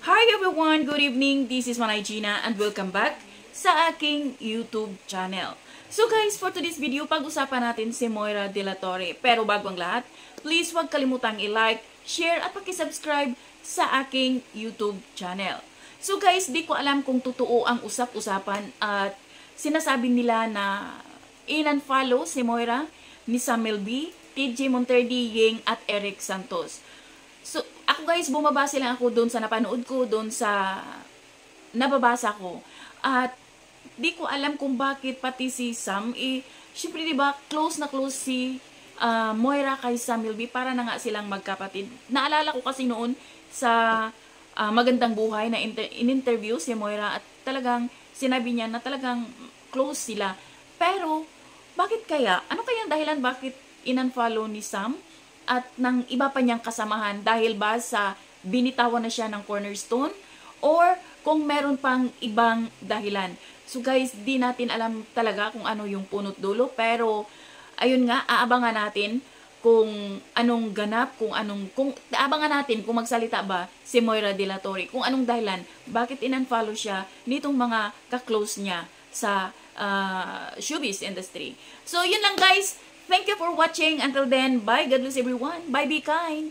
Hi everyone! Good evening! This is Manay Gina and welcome back sa aking YouTube channel. So guys, for today's video, pag-usapan natin si Moira De La Torre. Pero bago ang lahat, please huwag kalimutang i-like, share at pakisubscribe sa aking YouTube channel. So guys, di ko alam kung totoo ang usap-usapan at sinasabi nila na in-unfollow si Moira ni Samuel B, TJ Monterde, Ying at Eric Santos. So, ako guys, bumabase lang ako doon sa napanood ko, doon sa nababasa ko. At di ko alam kung bakit pati si Sam, syempre diba, close na close si Moira kay Samuel B. Para na nga silang magkapatid. Naalala ko kasi noon sa Magandang Buhay na in-interview si Moira at talagang sinabi niya na talagang close sila. Pero, bakit kaya? Ano kaya ang dahilan bakit in-unfollow ni Sam at ng iba pa niyang kasamahan? Dahil ba sa binitawan na siya ng cornerstone? Or kung meron pang ibang dahilan? So guys, di natin alam talaga kung ano yung punot dulo. Pero, ayun nga, aabangan natin kung anong ganap, kung aabangan natin kung magsalita ba si Moira De La Torre. Kung anong dahilan, bakit in-unfollow siya nitong mga ka-close niya sa showbiz industry. So, yun lang guys. Thank you for watching. Until then, bye. God bless everyone. Bye, be kind.